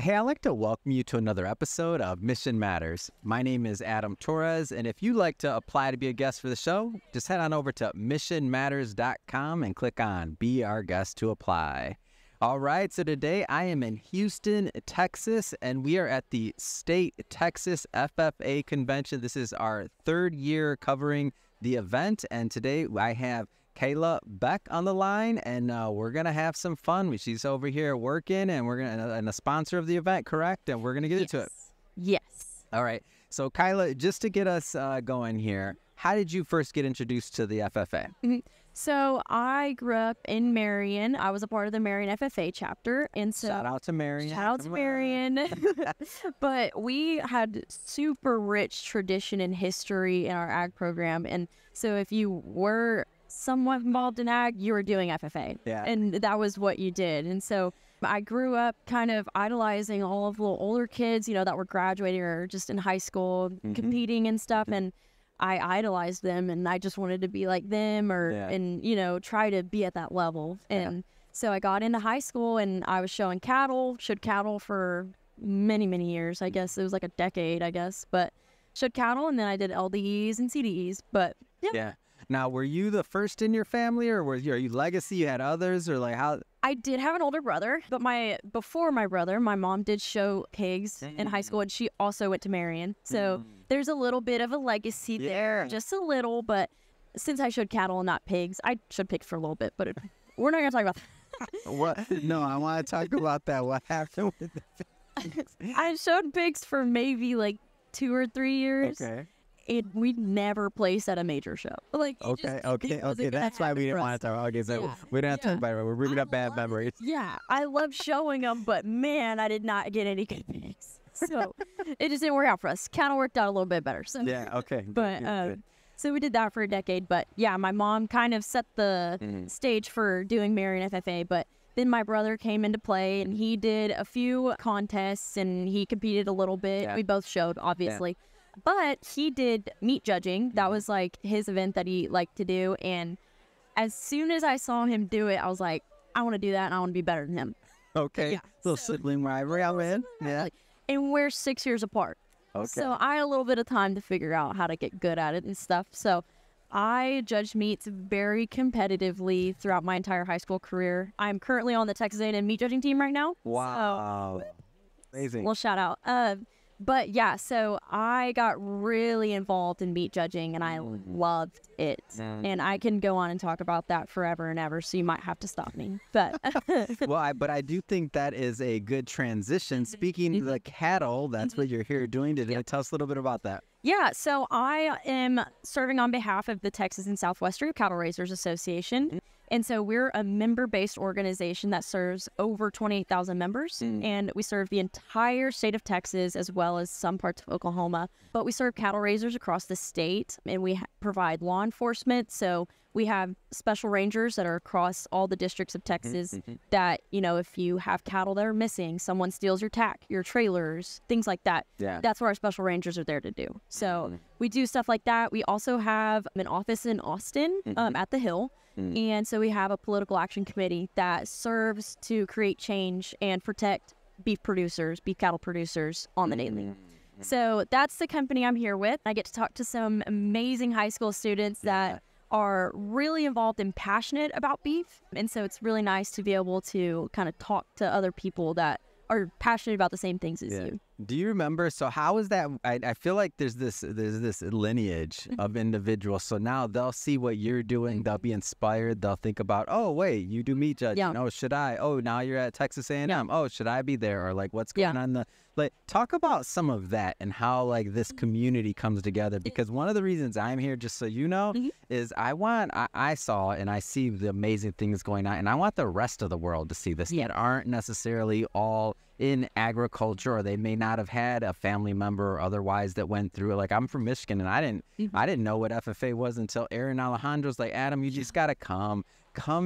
Hey, I'd like to welcome you to another episode of Mission Matters. My name is Adam Torres, and if you'd like to apply to be a guest for the show, just head on over to missionmatters.com and click on Be Our Guest to apply. All right, so today I am in Houston, Texas, and we are at the State Texas FFA Convention. This is our third year covering the event, and today I have Kyla, Beck on the line, and we're gonna have some fun. She's over here working, and we're gonna and a sponsor of the event, correct? And we're gonna get into it. Yes. All right. So Kyla, just to get us going here, how did you first get introduced to the FFA? So I grew up in Marion. I was a part of the Marion FFA chapter, and so Shout out to Marion. Shout out to Marion. But we had super rich tradition and history in our ag program, and so if you were somewhat involved in ag, you were doing FFA. Yeah. And that was what you did. And so I grew up kind of idolizing all of the little older kids, that were graduating or just in high school, competing and stuff. And I idolized them, and I just wanted to be like them and try to be at that level. And so I got into high school, and I was showed cattle for many, many years. I guess it was like a decade, but showed cattle, and then I did LDEs and CDEs. But yeah. Now, were you the first in your family, or are you legacy? You had others, or like how? I did have an older brother, but before my brother, my mom did show pigs in high school, and she also went to Marion. So there's a little bit of a legacy there, just a little. But since I showed cattle and not pigs, I showed pigs for a little bit, but we're not going to talk about that. What? No, I want to talk about that. What happened with the pigs? I showed pigs for maybe like 2 or 3 years. Okay. We never placed at a major show. Okay. That's why we didn't want to talk. Okay, so we didn't have to talk about it. We're bringing up bad memories. Yeah, I love showing them, but man, I did not get any good pigs. So it just didn't work out for us. Cattle worked out a little bit better. So yeah, okay. But so we did that for a decade. But yeah, my mom kind of set the stage for doing Marion FFA. But then my brother came into play, and he did a few contests, and he competed a little bit. Yeah. We both showed, obviously. Yeah. But he did meat judging. That was like his event that he liked to do. And as soon as I saw him do it, I was like, I want to do that, and I want to be better than him. Okay. Yeah. Little sibling rivalry, I'm in. Yeah. And we're 6 years apart. Okay. So I had a little bit of time to figure out how to get good at it and stuff. So I judged meats very competitively throughout my entire high school career. I'm currently on the Texas A&M meat judging team right now. Wow. So, amazing. Well, shout out. But yeah, so I got really involved in meat judging, and I loved it. And I can go on and talk about that forever and ever, so you might have to stop me. But but I do think that is a good transition. Speaking of the cattle, that's what you're here doing today. Tell us a little bit about that. Yeah, so I am serving on behalf of the Texas and Southwestern Cattle Raisers Association. And so we're a member-based organization that serves over 28,000 members, and we serve the entire state of Texas as well as some parts of Oklahoma. But we serve cattle raisers across the state, and we provide law enforcement. So we have special rangers that are across all the districts of Texas that, if you have cattle that are missing, someone steals your tack, your trailers, things like that. Yeah. That's what our special rangers are there to do. So we do stuff like that. We also have an office in Austin at the Hill. And so we have a political action committee that serves to create change and protect beef cattle producers on the daily. So that's the company I'm here with. I get to talk to some amazing high school students that are really involved and passionate about beef. And so it's really nice to be able to kind of talk to other people that are passionate about the same things as you. Do you remember? So how is that? I feel like there's this lineage of individuals. So now they'll see what you're doing. They'll be inspired. They'll think about, oh, wait, you do meat judging. Yeah. Oh, should I? Oh, now you're at Texas A&M. Yeah. Oh, should I be there? Or like, what's going on? Talk about some of that and how like this community comes together. Because one of the reasons I'm here, just so you know, is I saw and I see the amazing things going on, and I want the rest of the world to see this that aren't necessarily all in agriculture, or they may not have had a family member or otherwise that went through it. Like, I'm from Michigan, and I didn't know what FFA was until Aaron Alejandro's like, Adam, you just gotta come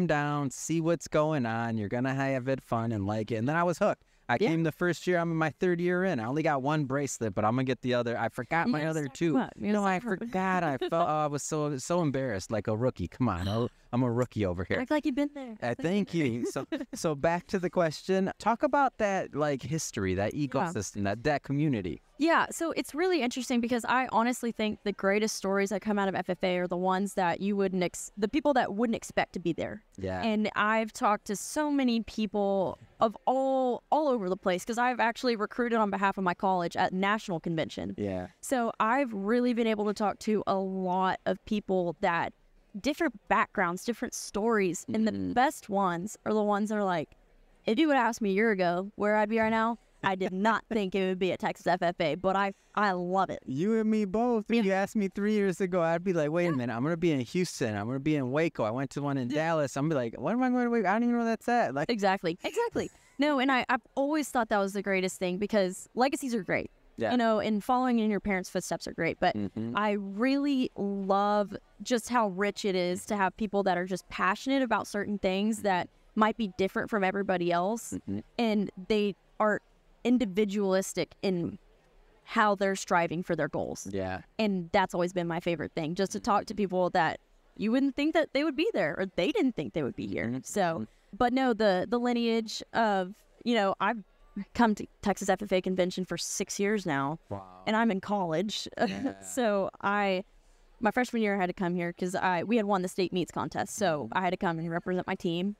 down, see what's going on. You're gonna have it fun and like it. And then I was hooked. I came the first year. I'm in my third year in. I only got one bracelet, but I'm gonna get the other. I forgot my other two. I forgot. I felt I was so embarrassed, like a rookie. Come on, I'm a rookie over here. Act like you've been there. Thank you. So back to the question. Talk about that like history, that ecosystem, that community. Yeah, so it's really interesting because I honestly think the greatest stories that come out of FFA are the ones that you wouldn't, the people that wouldn't expect to be there. Yeah. And I've talked to so many people of all over the place because I've actually recruited on behalf of my college at national convention. Yeah. So I've really been able to talk to a lot of people that different backgrounds, different stories, and the best ones are the ones that are like, if you would ask me a year ago where I'd be right now, I did not think it would be at Texas FFA, but I love it. You and me both. If you asked me 3 years ago, I'd be like, wait a minute, I'm going to be in Houston. I'm going to be in Waco. I went to one in Dallas. I'm going to be like, what am I going to Waco? I don't even know where that's at. Like, Exactly. No, and I've always thought that was the greatest thing because legacies are great. Yeah. You know, and following in your parents' footsteps are great. But I really love just how rich it is to have people that are just passionate about certain things that might be different from everybody else. And they are individualistic in how they're striving for their goals. Yeah. And that's always been my favorite thing, just to talk to people that you wouldn't think that they would be there or they didn't think they would be here. So, but no, the lineage of, you know, I've come to Texas FFA convention for 6 years now. Wow. And I'm in college. Yeah. So my freshman year I had to come here because we had won the state meets contest. So I had to come and represent my team.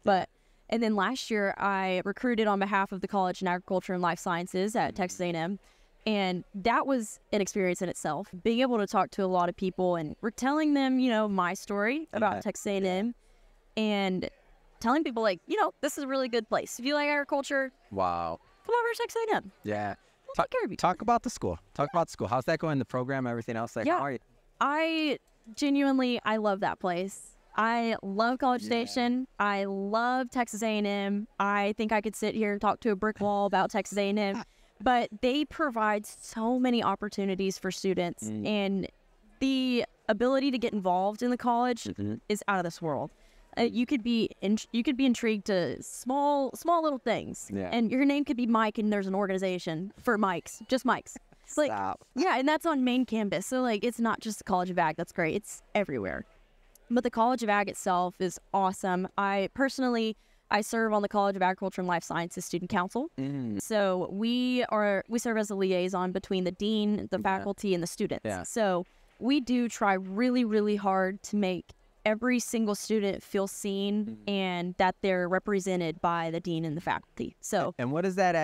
And then last year, I recruited on behalf of the College in Agriculture and Life Sciences at Texas A&M. And that was an experience in itself. Being able to talk to a lot of people and telling them, you know, my story about Texas A&M and telling people, like, you know, this is a really good place. If you like agriculture, wow, come over to Texas A&M. Yeah. Take care of you. Talk about the school. How's that going, the program, everything else? Like, how are you? I love that place. I love College Station. I love Texas A&M. I think I could sit here and talk to a brick wall about Texas A&M, but they provide so many opportunities for students, and the ability to get involved in the college is out of this world. You could be intrigued to small little things, and your name could be Mike, and there's an organization for Mikes, just Mikes. Like, yeah, and that's on main campus. So like, it's not just the College of Ag. That's great. It's everywhere. But the College of Ag itself is awesome. I serve on the College of Agriculture and Life Sciences Student Council. So we serve as a liaison between the dean, the faculty, and the students. Yeah. So we do try really, really hard to make every single student feel seen and that they're represented by the dean and the faculty. So, and what does that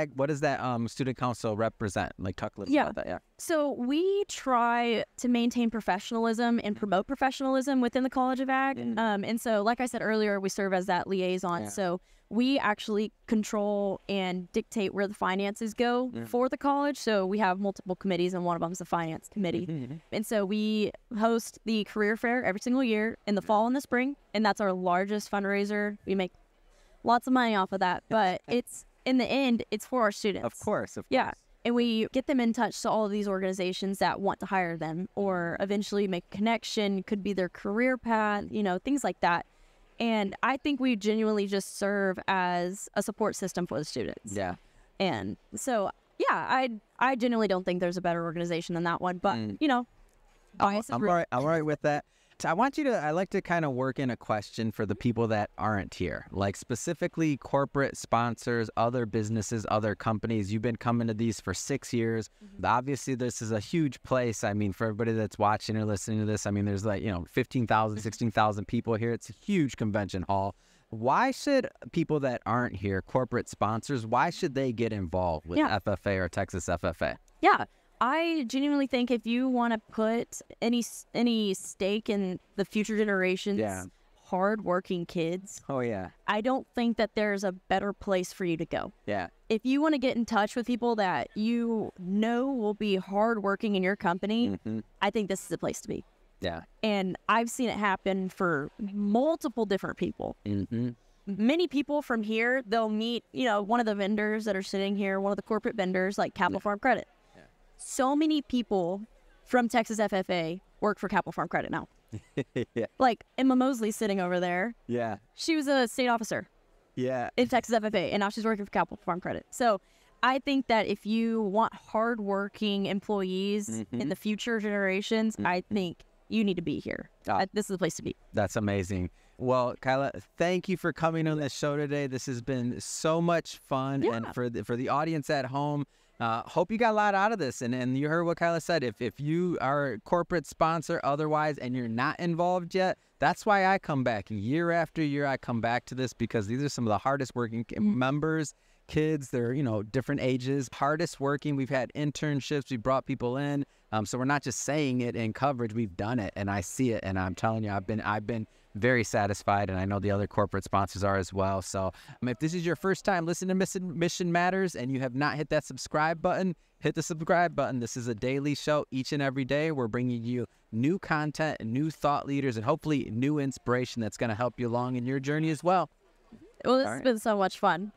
student council represent? Like, talk a little bit about that. Yeah. So we try to maintain professionalism and promote professionalism within the College of Ag. And so, like I said earlier, we serve as that liaison. Yeah. So we actually control and dictate where the finances go for the college. So we have multiple committees, and one of them is the finance committee. And so we host the career fair every single year in the fall and the spring, and that's our largest fundraiser. We make lots of money off of that, but it's, in the end, it's for our students. Of course. Yeah. And we get them in touch to all of these organizations that want to hire them or eventually make a connection, could be their career path, you know, things like that. And I think we genuinely just serve as a support system for the students. Yeah. And so, yeah, I genuinely don't think there's a better organization than that one. But, you know, I'm all right with that. So I like to kind of work in a question for the people that aren't here, like specifically corporate sponsors, other businesses, other companies. You've been coming to these for 6 years. Obviously, this is a huge place. I mean, for everybody that's watching or listening to this, I mean, there's like, 15,000, 16,000 people here. It's a huge convention hall. Why should people that aren't here, corporate sponsors, why should they get involved with FFA or Texas FFA? Yeah. I genuinely think if you want to put any stake in the future generations, hardworking kids, I don't think that there's a better place for you to go. Yeah. If you want to get in touch with people that you know will be hardworking in your company, I think this is the place to be. Yeah. And I've seen it happen for multiple different people. Many people from here, they'll meet, one of the vendors that are sitting here, one of the corporate vendors like Capital Farm Credit. So many people from Texas FFA work for Capital Farm Credit now. Like Emma Mosley sitting over there. Yeah. She was a state officer. Yeah. In Texas FFA, and now she's working for Capital Farm Credit. So I think that if you want hardworking employees in the future generations, I think you need to be here. This is the place to be. That's amazing. Well, Kyla, thank you for coming on this show today. This has been so much fun. Yeah. And for the audience at home, hope you got a lot out of this. And you heard what Kyla said. If you are a corporate sponsor otherwise and you're not involved yet, that's why I come back. Year after year, I come back to this because these are some of the hardest working members, kids. They're, different ages, hardest working. We've had internships. We brought people in. So we're not just saying it in coverage. We've done it, and I see it. And I'm telling you, I've been very satisfied, and I know the other corporate sponsors are as well. So if this is your first time listening to Mission Matters and you have not hit that subscribe button, hit the subscribe button. This is a daily show each and every day. We're bringing you new content, new thought leaders, and hopefully new inspiration that's going to help you along in your journey as well. Well, this has been so much fun.